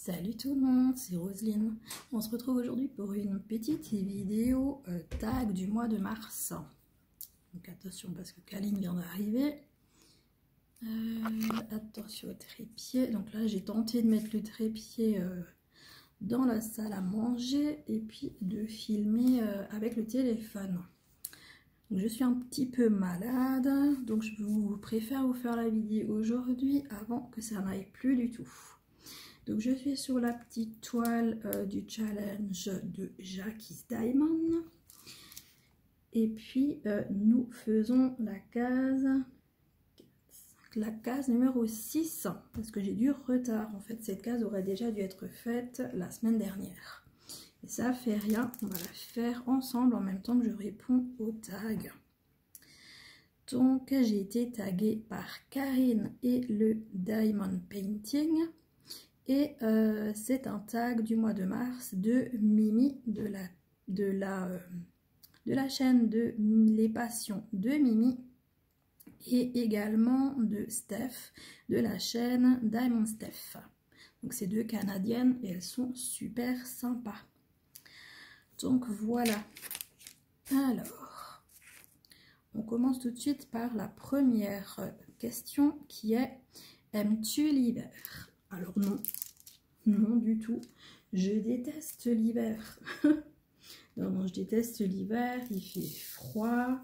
Salut tout le monde, c'est Roselyne. On se retrouve aujourd'hui pour une petite vidéo tag du mois de mars. Donc attention parce que Kaline vient d'arriver. Attention au trépied. Donc là j'ai tenté de mettre le trépied dans la salle à manger et puis de filmer avec le téléphone. Donc, je suis un petit peu malade, donc je préfère vous faire la vidéo aujourd'hui avant que ça n'aille plus du tout. Donc je suis sur la petite toile du challenge de Jacquie's Diamond. Et puis nous faisons la case numéro 6. Parce que j'ai du retard. En fait, cette case aurait déjà dû être faite la semaine dernière. Et ça fait rien. On va la faire ensemble en même temps que je réponds aux tags. Donc j'ai été taguée par Karine et le Diamond Painting. Et c'est un tag du mois de mars de Mimi de la chaîne de Les Passions de Mimi et également de Steph de la chaîne Diamond Steph. Donc c'est deux Canadiennes et elles sont super sympas. Donc voilà. Alors, on commence tout de suite par la première question qui est: aimes-tu l'hiver? Alors non, non du tout. Je déteste l'hiver. Non, je déteste l'hiver. Il fait froid.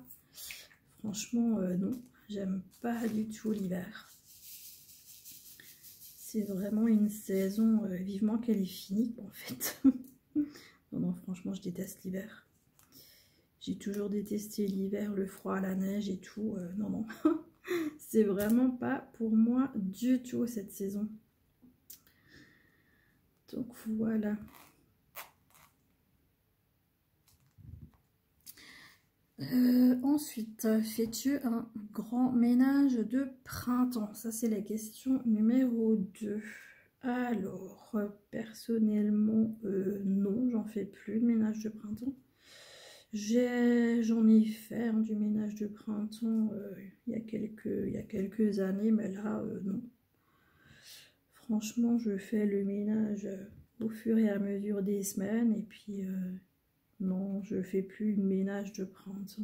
Franchement, non. J'aime pas du tout l'hiver. C'est vraiment une saison vivement qu'elle est finie, en fait. Non, franchement, je déteste l'hiver. J'ai toujours détesté l'hiver, le froid, la neige et tout. Non. C'est vraiment pas pour moi du tout cette saison. Donc voilà. Ensuite, fais-tu un grand ménage de printemps? Ça, c'est la question numéro 2. Alors, personnellement, non, j'en fais plus de ménage de printemps. J'en ai fait du ménage de printemps il y a quelques années, mais là, non. Franchement, je fais le ménage au fur et à mesure des semaines et puis non, je fais plus de ménage de printemps.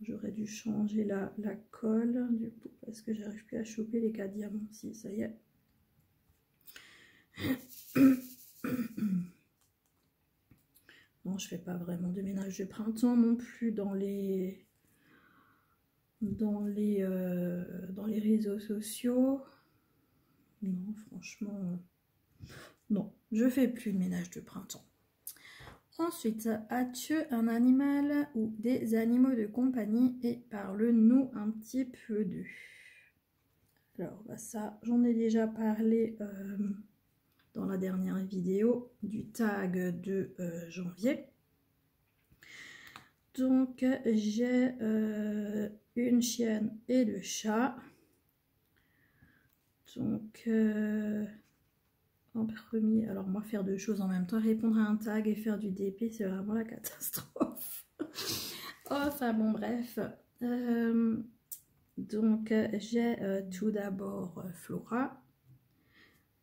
J'aurais dû changer la colle du coup parce que j'arrive plus à choper les 4 diamants. Si, ça y est. Non, je fais pas vraiment de ménage de printemps non plus dans les réseaux sociaux. Non, franchement, non, je fais plus de ménage de printemps. Ensuite, as-tu un animal ou des animaux de compagnie? Et parle-nous un petit peu d'eux. Alors, bah ça, j'en ai déjà parlé dans la dernière vidéo du tag de janvier. Donc, j'ai une chienne et 2 chats. Donc, en premier, alors moi faire 2 choses en même temps, répondre à un tag et faire du DP, c'est vraiment la catastrophe. Enfin bon, bref. Donc, j'ai tout d'abord Flora.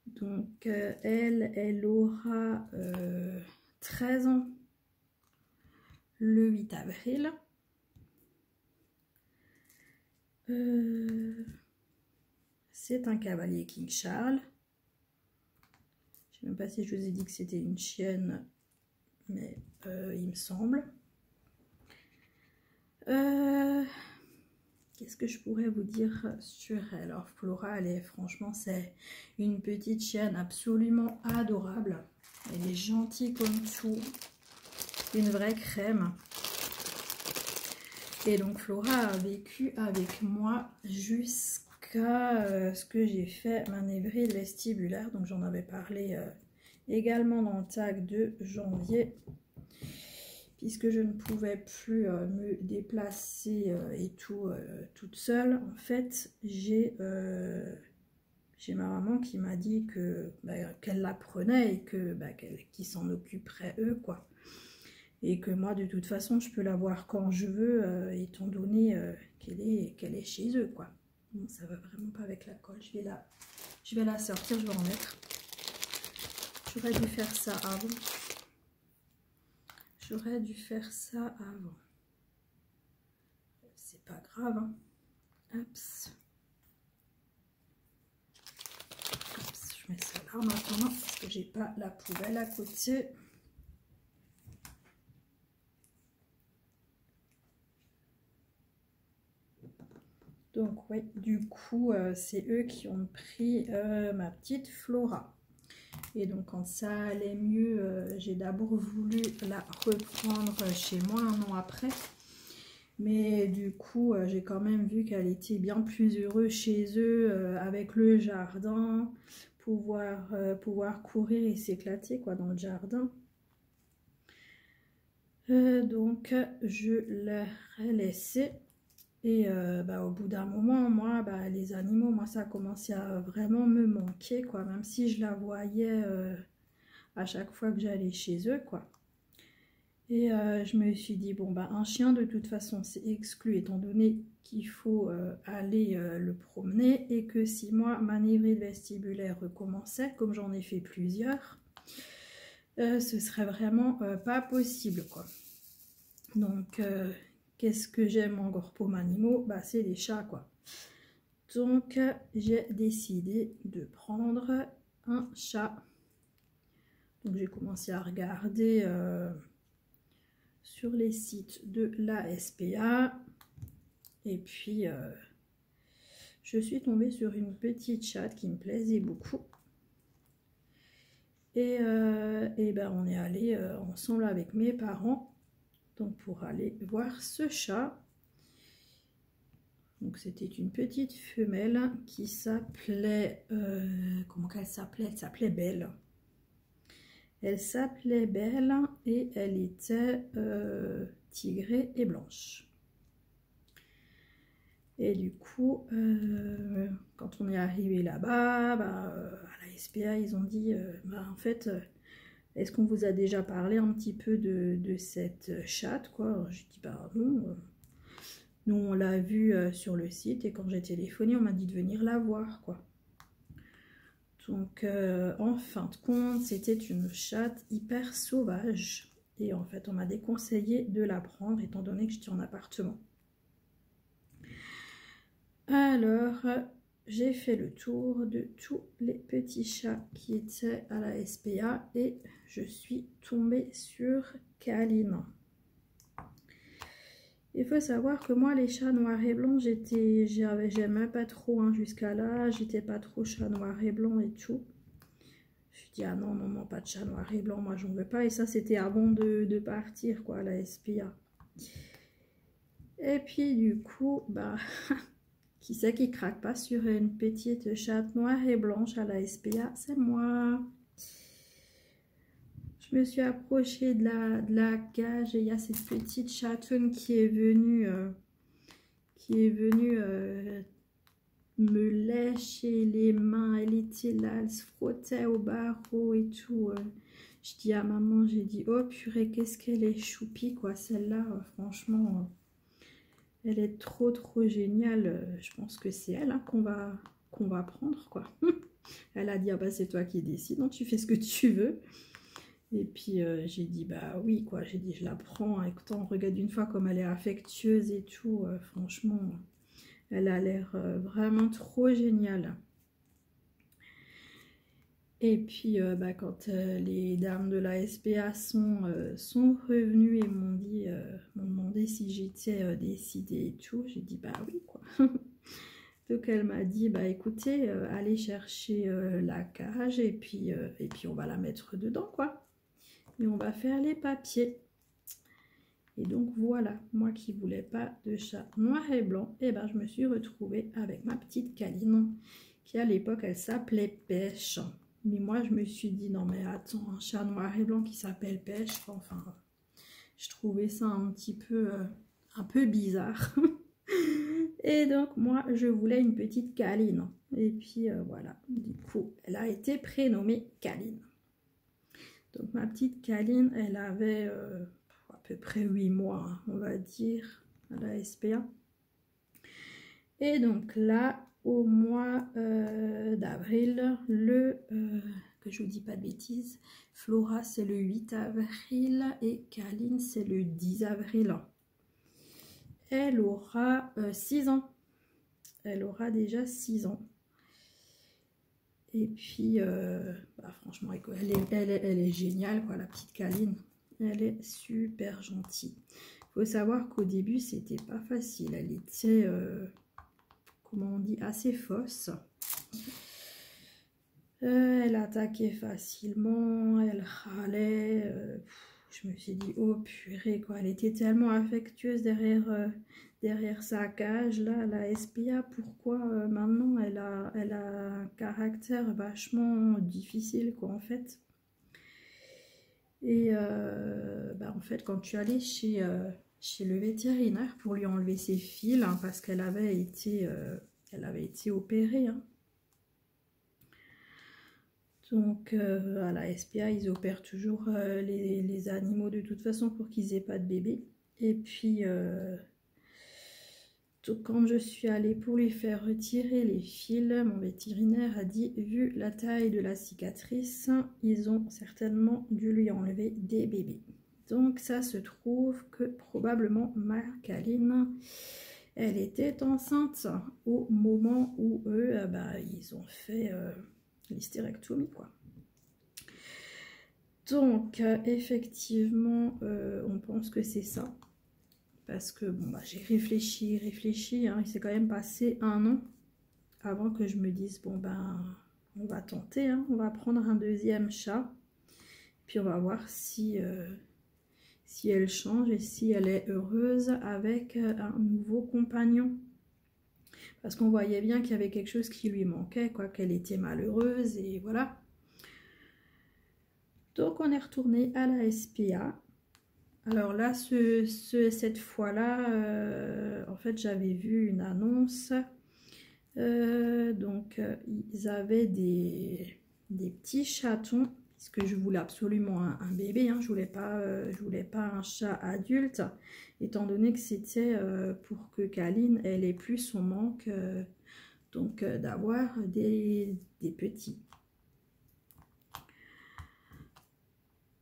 Donc, elle aura 13 ans le 8 avril. C'est un cavalier King Charles. Je ne sais même pas si je vous ai dit que c'était une chienne, mais il me semble. Qu'est-ce que je pourrais vous dire sur elle? Alors Flora, franchement, c'est une petite chienne absolument adorable. Elle est gentille comme tout. Une vraie crème. Et donc Flora a vécu avec moi jusqu'à ce que j'ai fait ma névrite vestibulaire. Donc j'en avais parlé également dans le tag de janvier. Puisque je ne pouvais plus me déplacer et tout toute seule, en fait, j'ai ma maman qui m'a dit que qu'elle la prenait et que qu'ils s'en occuperaient eux, quoi. Et que moi, de toute façon, je peux la voir quand je veux, étant donné qu'elle est chez eux, quoi. Bon, ça va vraiment pas avec la colle. Je vais la sortir, je vais en mettre. J'aurais dû faire ça avant. J'aurais dû faire ça avant. C'est pas grave. Hein. Hop. Je mets ça là maintenant parce que j'ai pas la poubelle à côté. Donc oui, du coup, c'est eux qui ont pris ma petite Flora. Et donc quand ça allait mieux, j'ai d'abord voulu la reprendre chez moi un an après. Mais du coup, j'ai quand même vu qu'elle était bien plus heureuse chez eux, avec le jardin, pouvoir courir et s'éclater quoi dans le jardin. Donc je leur ai laissé. Et au bout d'un moment, moi, les animaux, moi, ça a commencé à vraiment me manquer, quoi. Même si je la voyais à chaque fois que j'allais chez eux, quoi. Et je me suis dit, bon, un chien, de toute façon, c'est exclu, étant donné qu'il faut aller le promener. Et que si moi, ma névrite vestibulaire recommençait, comme j'en ai fait plusieurs, ce serait vraiment pas possible, quoi. Donc... qu'est-ce que j'aime encore comme animaux? C'est les chats, quoi. Donc, j'ai décidé de prendre un chat. Donc, j'ai commencé à regarder sur les sites de la SPA. Et puis, je suis tombée sur une petite chatte qui me plaisait beaucoup. Et on est allé ensemble avec mes parents. Donc pour aller voir ce chat. Donc c'était une petite femelle qui s'appelait... comment qu'elle s'appelait? Elle s'appelait Belle. Elle s'appelait Belle et elle était tigrée et blanche. Et du coup, quand on est arrivé là-bas, à la SPA, ils ont dit, en fait... est-ce qu'on vous a déjà parlé un petit peu de cette chatte, quoi? Je dis, non. Nous, on l'a vue sur le site et quand j'ai téléphoné, on m'a dit de venir la voir, quoi. Donc, en fin de compte, c'était une chatte hyper sauvage. Et en fait, on m'a déconseillé de la prendre, étant donné que j'étais en appartement. Alors... j'ai fait le tour de tous les petits chats qui étaient à la SPA et je suis tombée sur Kaline. Il faut savoir que moi, les chats noirs et blancs, j'aimais pas trop, hein, jusqu'à là, j'étais pas trop chat noir et blanc et tout. Je dis, ah non, non, pas de chat noir et blanc, moi j'en veux pas. Et ça, c'était avant de partir, quoi, à la SPA. Et puis, du coup, qui c'est qui craque pas sur une petite chatte noire et blanche à la SPA? C'est moi. Je me suis approchée de la cage et il y a cette petite chatoune qui est venue me lécher les mains. Elle était là, elle se frottait au barreau et tout. Je dis à maman, j'ai dit, oh purée, qu'est-ce qu'elle est choupie, quoi, celle-là, franchement... elle est trop géniale. Je pense que c'est elle, hein, qu'on va prendre, quoi. Elle a dit, ah c'est toi qui décides, donc tu fais ce que tu veux. Et puis j'ai dit, oui, quoi. J'ai dit, je la prends. Écoute, regarde une fois comme elle est affectueuse et tout. Franchement, elle a l'air vraiment trop géniale. Et puis, quand les dames de la SPA sont revenues et m'ont demandé si j'étais décidée et tout, j'ai dit, oui, quoi. Donc, elle m'a dit, écoutez, allez chercher la cage et puis on va la mettre dedans, quoi. Et on va faire les papiers. Et donc, voilà, moi qui voulais pas de chat noir et blanc, et je me suis retrouvée avec ma petite Kaline, qui à l'époque, elle s'appelait Pêche. Mais moi, je me suis dit, non mais attends, un chat noir et blanc qui s'appelle Pêche, enfin, je trouvais ça un peu bizarre. Et donc, moi, je voulais une petite Kaline. Et puis, voilà, du coup, elle a été prénommée Kaline. Donc, ma petite Kaline, elle avait à peu près 8 mois, hein, on va dire, à la SPA. Et donc là, au mois d'avril, que je vous dis pas de bêtises, Flora c'est le 8 avril et Kaline c'est le 10 avril. Elle aura 6 ans. Elle aura déjà 6 ans. Et puis, franchement, elle est géniale, quoi, la petite Kaline. Elle est super gentille. Il faut savoir qu'au début, c'était pas facile. Elle était, comment on dit, assez fausse. Elle attaquait facilement, elle râlait. Je me suis dit, oh purée, quoi. Elle était tellement affectueuse derrière sa cage, là, la SPA. Pourquoi maintenant elle a un caractère vachement difficile, quoi, en fait. Et en fait, quand tu allais chez le vétérinaire pour lui enlever ses fils, hein, parce qu'elle avait été opérée, hein. Donc à la SPA, ils opèrent toujours les animaux de toute façon pour qu'ils n'aient pas de bébé. Et puis, quand je suis allée pour lui faire retirer les fils, mon vétérinaire a dit, vu la taille de la cicatrice, ils ont certainement dû lui enlever des bébés. Donc ça se trouve que probablement ma Kaline, elle était enceinte au moment où eux, ils ont fait l'hystérectomie, quoi. Donc effectivement on pense que c'est ça, parce que bon, j'ai réfléchi, hein, il s'est quand même passé 1 an avant que je me dise bon on va tenter, hein, on va prendre un deuxième chat, puis on va voir si elle change et si elle est heureuse avec un nouveau compagnon. Parce qu'on voyait bien qu'il y avait quelque chose qui lui manquait, quoi, qu'elle était malheureuse, et voilà. Donc on est retourné à la SPA. Alors là, cette fois-là, en fait, j'avais vu une annonce. Ils avaient des petits chatons, puisque je voulais absolument un bébé, hein, je voulais pas un chat adulte, étant donné que c'était pour que Kaline elle ait plus son manque, d'avoir des petits.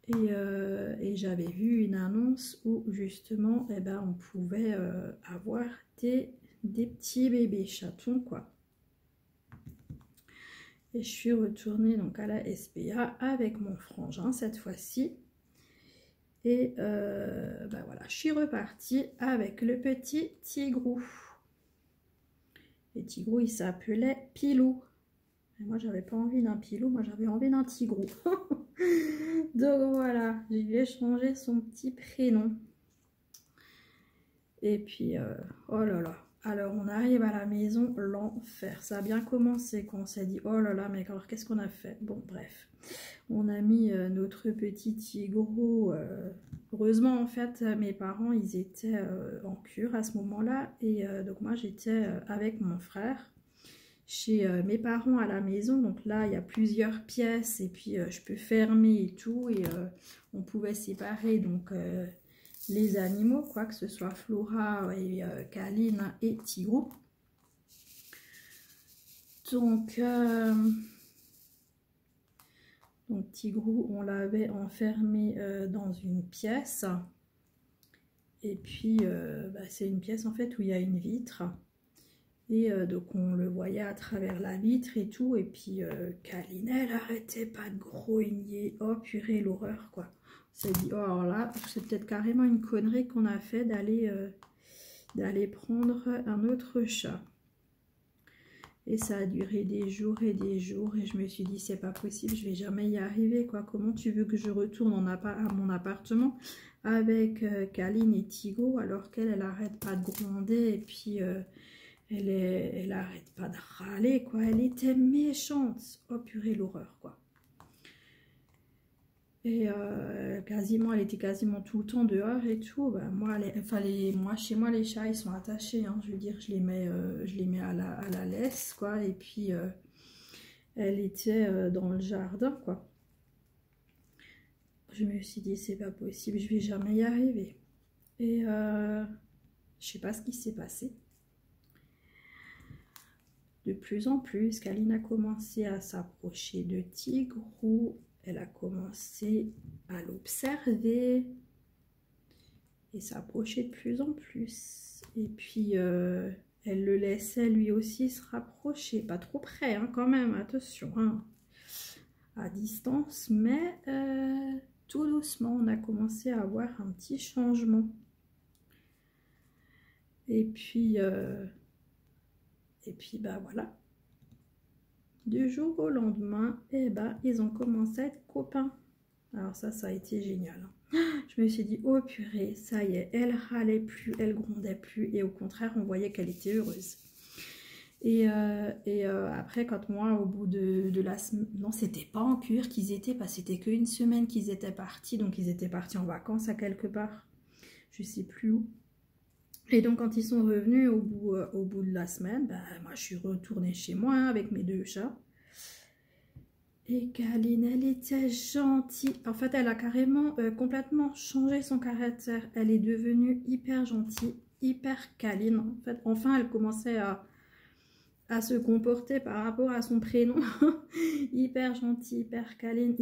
Et j'avais vu une annonce où justement on pouvait avoir des petits bébés chatons, quoi. Et je suis retournée donc à la SPA avec mon frangin cette fois-ci. Et voilà, je suis repartie avec le petit Tigrou. Et Tigrou, il s'appelait Pilou. Et moi, j'avais pas envie d'un Pilou, moi j'avais envie d'un Tigrou. Donc voilà, je lui ai changé son petit prénom. Et puis, oh là là. Alors, on arrive à la maison, l'enfer. Ça a bien commencé quand on s'est dit, oh là là, mais alors qu'est-ce qu'on a fait? Bon, bref. On a mis notre petit Tigrou. Heureusement, en fait, mes parents, ils étaient en cure à ce moment-là. Et donc, moi, j'étais avec mon frère chez mes parents à la maison. Donc là, il y a plusieurs pièces. Et puis, je peux fermer et tout. Et on pouvait séparer, donc les animaux, quoi, que ce soit Flora et Kaline et Tigrou. Donc Tigrou, on l'avait enfermé dans une pièce. Et puis, c'est une pièce en fait où il y a une vitre. Et donc on le voyait à travers la vitre et tout. Et puis Kaline, elle arrêtait pas de grogner. Oh purée, l'horreur, quoi. On s'est dit, oh alors là, c'est peut-être carrément une connerie qu'on a fait d'aller prendre un autre chat. Et ça a duré des jours et je me suis dit, c'est pas possible, je vais jamais y arriver, quoi. Comment tu veux que je retourne à mon appartement avec Kaline et Tigrou alors qu'elle arrête pas de gronder et puis elle arrête pas de râler, quoi. Elle était méchante. Oh purée, l'horreur, quoi. Et elle était quasiment tout le temps dehors et tout. Moi, chez moi, les chats, ils sont attachés, hein. Je veux dire, je les mets à la laisse, quoi. Et puis, elle était dans le jardin, quoi. Je me suis dit, c'est pas possible, je vais jamais y arriver. Et je sais pas ce qui s'est passé. de plus en plus. Kaline a commencé à s'approcher de Tigrou. Elle a commencé à l'observer et s'approcher de plus en plus. Et puis, elle le laissait lui aussi se rapprocher. Pas trop près, hein, quand même, attention. Hein. À distance, mais tout doucement, on a commencé à avoir un petit changement. Et puis bah voilà. Du jour au lendemain, eh ben, ils ont commencé à être copains. Alors ça a été génial. Je me suis dit, oh purée, ça y est, elle râlait plus, elle grondait plus. Et au contraire, on voyait qu'elle était heureuse. Et après, quand moi, au bout de la semaine... Non, c'était pas en cure qu'ils étaient, parce que c'était qu'une semaine qu'ils étaient partis. Donc, ils étaient partis en vacances à quelque part. Je sais plus où. Et donc, quand ils sont revenus au bout de la semaine, ben, moi, je suis retournée chez moi hein, avec mes 2 chats. Et Kaline, elle était gentille. En fait, elle a carrément complètement changé son caractère. Elle est devenue hyper gentille, hyper câline. En fait, enfin, elle commençait à se comporter par rapport à son prénom. Hyper gentille, hyper câline,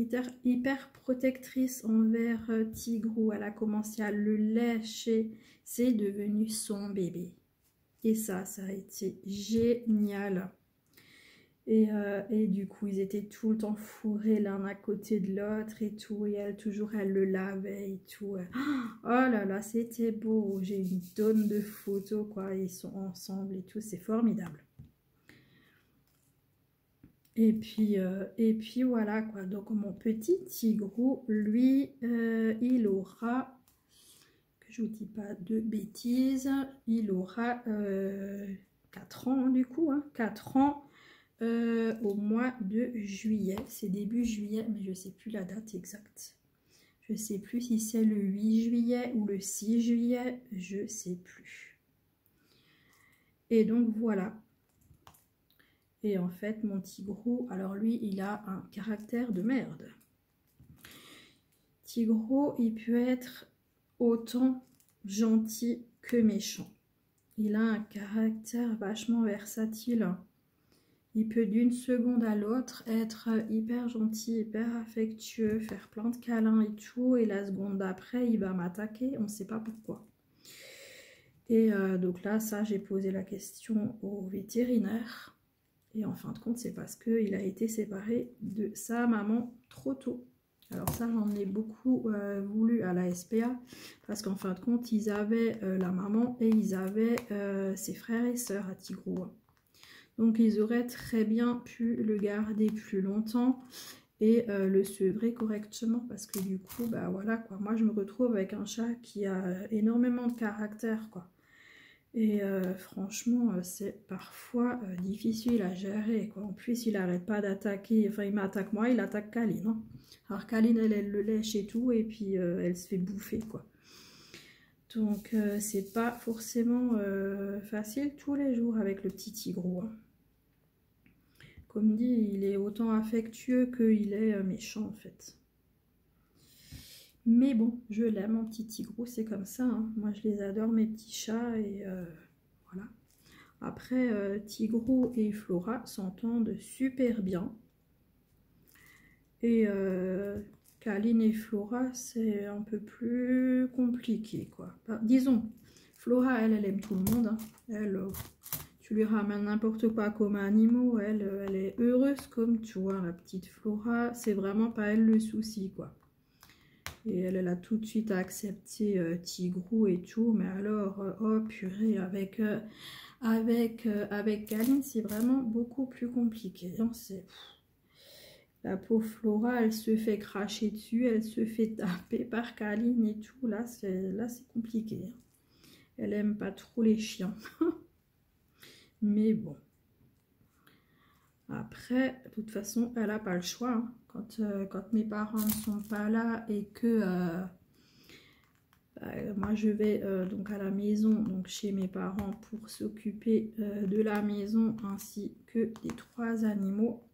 hyper protectrice envers Tigrou. Elle a commencé à le lécher. C'est devenu son bébé. Et ça a été génial. Et du coup, ils étaient tout le temps fourrés l'un à côté de l'autre et tout. Et elle, toujours, elle le lavait et tout. Oh là là, c'était beau. J'ai une tonne de photos, quoi. Ils sont ensemble et tout. C'est formidable. Et puis voilà quoi, donc mon petit Tigrou, lui, il aura, que je vous dis pas de bêtises, il aura 4 ans du coup, hein, 4 ans au mois de juillet, c'est début juillet, mais je sais plus la date exacte. Je sais plus si c'est le 8 juillet ou le 6 juillet, je sais plus. Et donc voilà. Et en fait, mon Tigrou, alors lui, il a un caractère de merde. Tigrou, il peut être autant gentil que méchant. Il a un caractère vachement versatile. Il peut d'une seconde à l'autre être hyper gentil, hyper affectueux, faire plein de câlins et tout. Et la seconde d'après, il va m'attaquer, on ne sait pas pourquoi. Et donc là, ça, j'ai posé la question au vétérinaire. Et en fin de compte, c'est parce qu'il a été séparé de sa maman trop tôt. Alors ça, j'en ai beaucoup voulu à la SPA. Parce qu'en fin de compte, ils avaient la maman et ils avaient ses frères et sœurs à Tigrou. Donc ils auraient très bien pu le garder plus longtemps et le sevrer correctement. Parce que du coup, bah voilà quoi. Moi, je me retrouve avec un chat qui a énormément de caractère quoi. Et franchement, c'est parfois difficile à gérer, quoi. En plus, il n'arrête pas d'attaquer. Enfin, il m'attaque moi, il attaque Kaline. Hein. Alors, Kaline, elle le lèche et tout, et puis elle se fait bouffer, quoi. Donc, c'est pas forcément facile tous les jours avec le petit Tigrou. Hein. Comme dit, il est autant affectueux qu'il est méchant, en fait. Mais bon, je l'aime, mon petit Tigrou, c'est comme ça. Hein. Moi, je les adore, mes petits chats, et voilà. Après, Tigrou et Flora s'entendent super bien. Et Kaline et Flora, c'est un peu plus compliqué, quoi. Enfin, disons, Flora, elle aime tout le monde. Hein. Elle, tu lui ramènes n'importe quoi comme animaux, elle est heureuse comme tout. Hein, la petite Flora, c'est vraiment pas elle le souci, quoi. Et elle a tout de suite accepté Tigrou et tout. Mais alors, oh purée, avec Kaline, c'est vraiment beaucoup plus compliqué. Hein, la pauvre Flora, elle se fait cracher dessus, elle se fait taper par Kaline et tout. Là, c'est compliqué. Hein. Elle aime pas trop les chiens. Mais bon. Après, de toute façon, elle n'a pas le choix. Hein. Quand mes parents ne sont pas là et que moi je vais donc à la maison, donc chez mes parents pour s'occuper de la maison ainsi que des 3 animaux.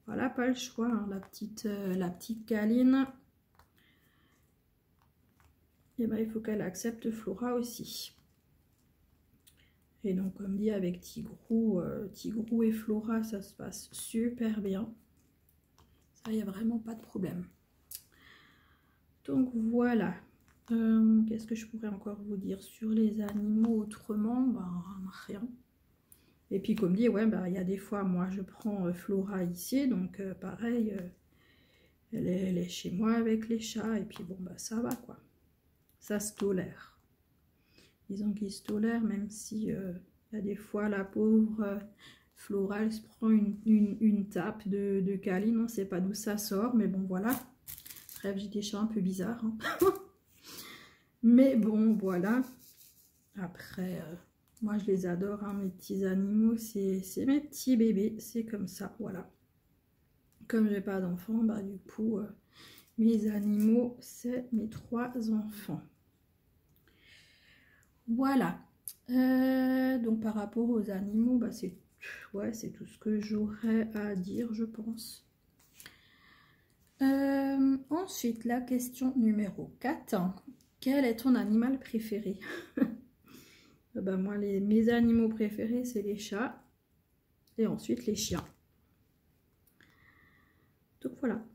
Voilà, pas le choix. Hein. La petite Kaline, et ben, il faut qu'elle accepte Flora aussi. Et donc, comme dit, avec Tigrou et Flora, ça se passe super bien. Ça, il n'y a vraiment pas de problème. Donc, voilà. Qu'est-ce que je pourrais encore vous dire sur les animaux autrement? Ben, rien. Et puis, comme dit, ouais, ben, il y a des fois, moi, je prends Flora ici. Donc, pareil, elle est chez moi avec les chats. Et puis, bon, ben, ça va, quoi. Ça se tolère. Disons qu'il se tolère, même si il y a des fois la pauvre Flora, elle se prend une tape de câlin, on ne sait pas d'où ça sort, mais bon voilà. Bref, j'ai des chats un peu bizarres. Hein. Mais bon, voilà. Après, moi je les adore, hein, mes petits animaux, c'est mes petits bébés, c'est comme ça, voilà. Comme j'ai pas d'enfants, bah du coup, mes animaux, c'est mes 3 enfants. Voilà. Donc par rapport aux animaux, bah, c'est tout ce que j'aurais à dire, je pense. Ensuite, la question numéro 4. Quel est ton animal préféré? Bah, moi, mes animaux préférés, c'est les chats. Et ensuite, les chiens. Donc voilà.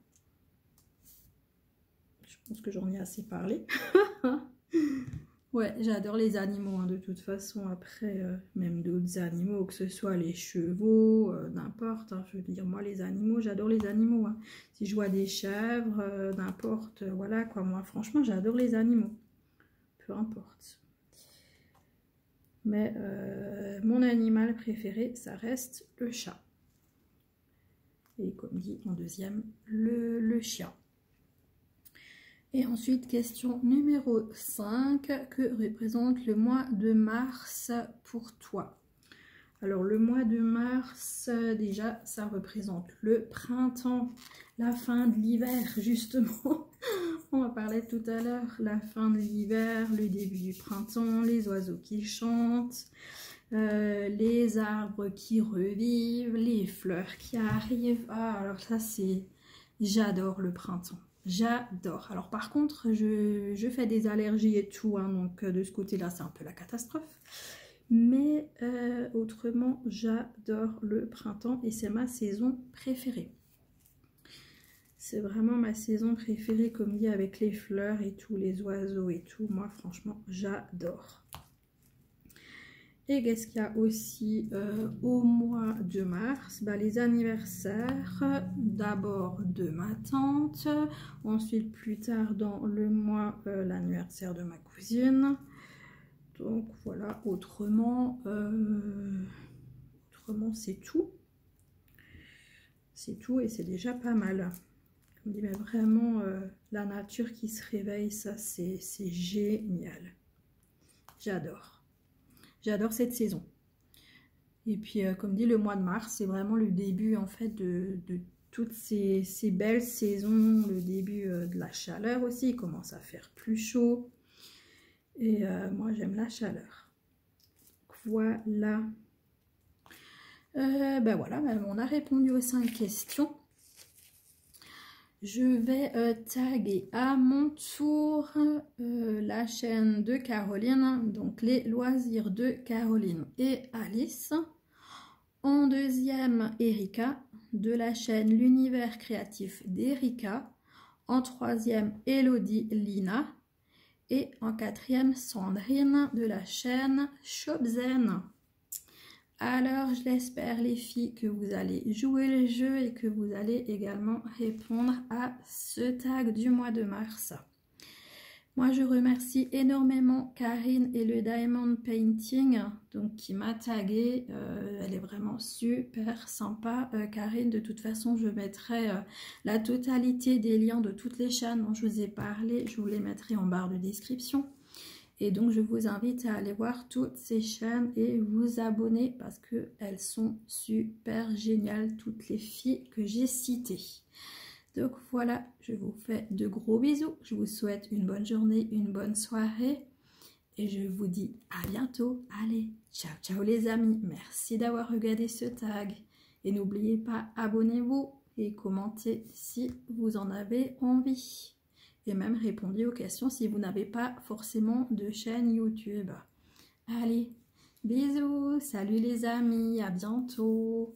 Je pense que j'en ai assez parlé. Ouais, j'adore les animaux, hein, de toute façon. Après, même d'autres animaux, que ce soit les chevaux, n'importe. Hein, je veux dire, moi, les animaux, j'adore les animaux. Hein. Si je vois des chèvres, n'importe, voilà quoi. Moi, franchement, j'adore les animaux. Peu importe. Mais mon animal préféré, ça reste le chat. Et comme dit en deuxième, le chien. Et ensuite, question numéro 5, que représente le mois de mars pour toi? Alors, le mois de mars, déjà, ça représente le printemps, la fin de l'hiver, justement. On en parlait tout à l'heure, la fin de l'hiver, le début du printemps, les oiseaux qui chantent, les arbres qui revivent, les fleurs qui arrivent. Ah, alors ça, c'est... J'adore le printemps. J'adore. Alors par contre, je fais des allergies et tout, hein, donc de ce côté-là, c'est un peu la catastrophe. Mais autrement, j'adore le printemps et c'est ma saison préférée. C'est vraiment ma saison préférée, comme dit, avec les fleurs et tout, les oiseaux et tout. Moi, franchement, j'adore. Et qu'est-ce qu'il y a aussi au mois de mars? Bah, les anniversaires, d'abord de ma tante, ensuite plus tard dans le mois, l'anniversaire de ma cousine. Donc voilà, autrement c'est tout. C'est tout et c'est déjà pas mal. Comme dit, mais vraiment, la nature qui se réveille, ça c'est génial. J'adore. J'adore cette saison. Et puis, comme dit, le mois de mars, c'est vraiment le début, en fait, de toutes ces belles saisons. Le début de la chaleur aussi. Il commence à faire plus chaud. Et moi, j'aime la chaleur. Voilà. Ben voilà, on a répondu aux 5 questions. Je vais taguer à mon tour la chaîne de Caroline, donc les loisirs de Caroline et Alice. En deuxième, Erika, de la chaîne l'univers créatif d'Erika. En troisième, Elodie Lina. Et en quatrième, Sandrine, de la chaîne Shopzen. Alors, je l'espère les filles que vous allez jouer le jeu et que vous allez également répondre à ce tag du mois de mars. Moi, je remercie énormément Karine et le Diamond Painting donc, qui m'a tagué. Elle est vraiment super sympa. Karine, de toute façon, je mettrai la totalité des liens de toutes les chaînes dont je vous ai parlé. Je vous les mettrai en barre de description. Et donc, je vous invite à aller voir toutes ces chaînes et vous abonner parce qu'elles sont super géniales, toutes les filles que j'ai citées. Donc voilà, je vous fais de gros bisous. Je vous souhaite une bonne journée, une bonne soirée. Et je vous dis à bientôt. Allez, ciao, ciao les amis. Merci d'avoir regardé ce tag. Et n'oubliez pas, abonnez-vous et commentez si vous en avez envie. Et même répondez aux questions si vous n'avez pas forcément de chaîne YouTube. Allez, Bisous, salut les amis, à bientôt.